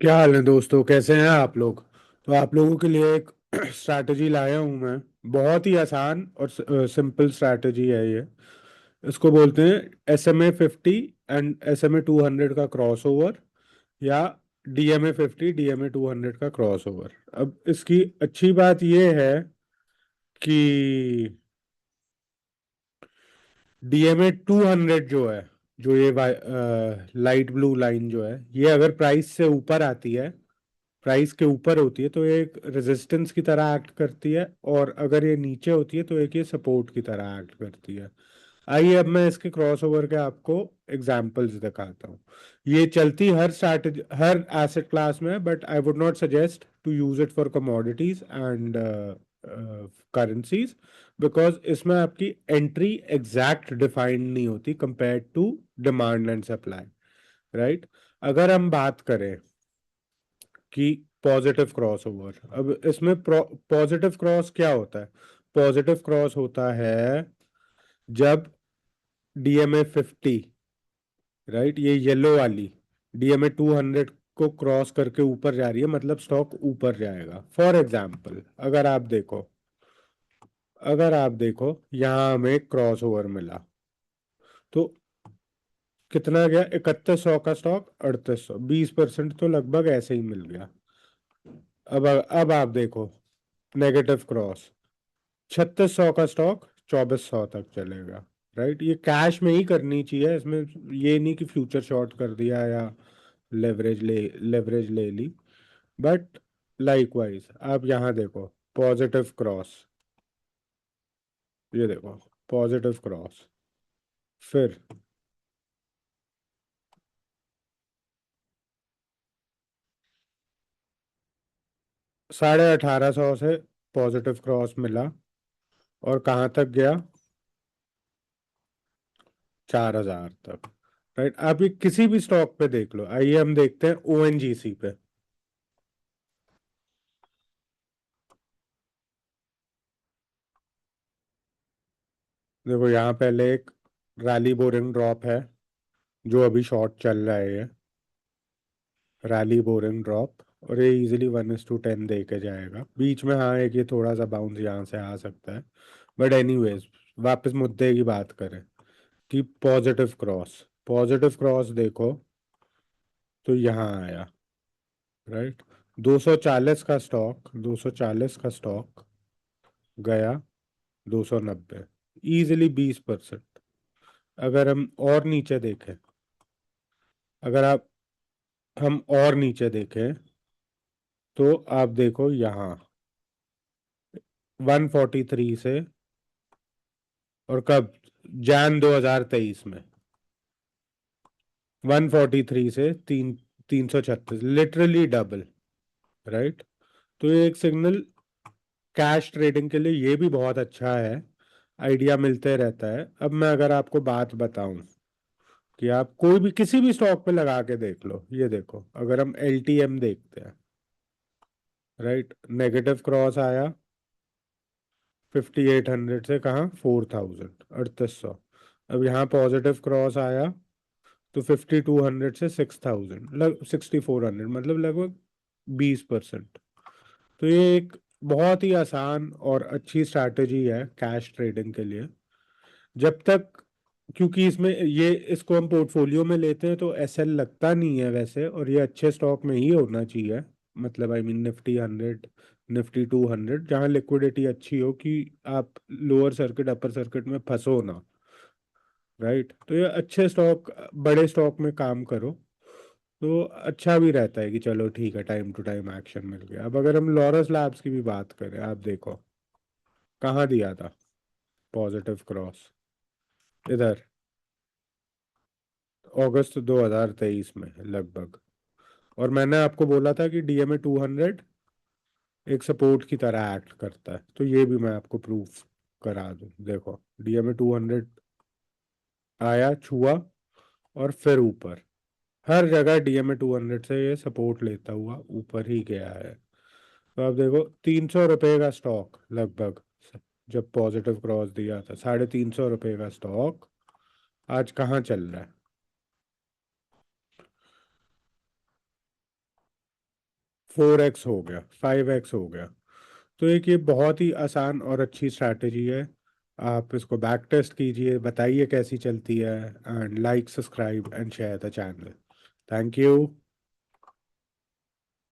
क्या हाल है दोस्तों, कैसे हैं आप लोग। तो आप लोगों के लिए एक स्ट्रैटेजी लाया हूं मैं। बहुत ही आसान और सिंपल स्ट्रैटेजी है ये। इसको बोलते हैं SMA 50 एंड SMA 200 का क्रॉस ओवर, या DMA 50 DMA 200 का क्रॉस ओवर। अब इसकी अच्छी बात ये है कि DMA 200 जो है, जो ये लाइट ब्लू लाइन जो है, ये अगर प्राइस से ऊपर आती है, प्राइस के ऊपर होती है, तो ये एक रेजिस्टेंस की तरह एक्ट करती है, और अगर ये नीचे होती है तो एक ये सपोर्ट की तरह एक्ट करती है। आइए अब मैं इसके क्रॉसओवर के आपको एग्जांपल्स दिखाता हूँ। ये चलती हर स्ट्रैटेजी, हर एसेट क्लास में, but I would not suggest to use it for commodities and currencies, because इसमें आपकी एंट्री एग्जैक्ट डिफाइंड नहीं होती compare to demand and supply, right. अगर हम बात करें कि पॉजिटिव क्रॉस ओवर, अब इसमें पॉजिटिव क्रॉस क्या होता है। पॉजिटिव क्रॉस होता है जब DMA 50, राइट, ये येलो वाली DMA 200 को क्रॉस करके ऊपर जा रही है, मतलब स्टॉक ऊपर जाएगा। फॉर एग्जाम्पल, अगर आप देखो यहाँ हमें क्रॉस ओवर मिला, तो कितना गया, 3100 का स्टॉक 3800, 20% तो लगभग ऐसे ही मिल गया। अब आप देखो, नेगेटिव क्रॉस, 3600 का स्टॉक 2400 तक चलेगा, राइट। ये कैश में ही करनी चाहिए, इसमें ये नहीं कि फ्यूचर शॉर्ट कर दिया या लेवरेज ले ली। बट लाइकवाइज आप यहाँ देखो, पॉजिटिव क्रॉस, ये देखो, पॉजिटिव क्रॉस, फिर 1850 से पॉजिटिव क्रॉस मिला, और कहाँ तक गया, 4000 तक, राइट। आप ये किसी भी स्टॉक पे देख लो। आइए हम देखते हैं ONGC पे। देखो यहाँ पहले एक रैली बोरिंग ड्रॉप है, जो अभी शॉर्ट चल रहा है, ये रैली बोरिंग ड्रॉप, और ये इजीली 1:10 दे के जाएगा बीच में। हाँ, एक ये थोड़ा सा बाउंस यहाँ से आ सकता है, बट एनीवेज वापस मुद्दे की बात करें कि पॉजिटिव क्रॉस देखो, तो यहाँ आया, राइट। 240 का स्टॉक गया 290, इजिली 20%। अगर हम और नीचे देखें, अगर आप हम और नीचे देखें, तो आप देखो यहाँ 143 से, और कब, जैन 2023 में 143 से 336, लिटरली डबल, राइट। तो ये एक सिग्नल कैश ट्रेडिंग के लिए ये भी बहुत अच्छा है, आइडिया मिलते रहता है। अब मैं अगर आपको बात बताऊं कि आप कोई भी किसी भी स्टॉक पे लगा के देख लो, ये देखो, अगर हम LTM देखते हैं, राइट, नेगेटिव क्रॉस आया 5800 से, कहाँ, 4000, 3800। अब यहाँ पॉजिटिव क्रॉस आया, तो 5200 से 6000, 6400, मतलब लगभग 20%। तो ये एक बहुत ही आसान और अच्छी स्ट्रैटेजी है कैश ट्रेडिंग के लिए। जब तक, क्योंकि इसमें ये, इसको हम पोर्टफोलियो में लेते हैं तो SL लगता नहीं है वैसे, और ये अच्छे स्टॉक में ही होना चाहिए, मतलब आई मीन Nifty 100, Nifty 200, जहाँ लिक्विडिटी अच्छी हो, कि आप लोअर सर्किट अपर सर्किट में फंसो ना, राइट। तो ये अच्छे स्टॉक, बड़े स्टॉक में काम करो, तो अच्छा भी रहता है कि चलो ठीक है, टाइम टू टाइम एक्शन मिल गया। अब अगर हम लॉरस लैब्स की भी बात करें, आप देखो कहाँ दिया था पॉजिटिव क्रॉस, इधर अगस्त 2023 में लगभग। और मैंने आपको बोला था कि DMA 200 एक सपोर्ट की तरह एक्ट करता है, तो ये भी मैं आपको प्रूफ करा दूं। देखो, DMA 200 आया, छुआ, और फिर ऊपर, हर जगह DMA 200 से ये सपोर्ट लेता हुआ ऊपर ही गया है। तो आप देखो, 300 रुपये का स्टॉक लगभग, जब पॉजिटिव क्रॉस दिया था, 350 रुपये का स्टॉक आज कहाँ चल रहा है। 4x हो गया, 5x हो गया। तो एक ये बहुत ही आसान और अच्छी स्ट्रैटेजी है। आप इसको बैक टेस्ट कीजिए, बताइए कैसी चलती है, and like, subscribe and share the channel. Thank you.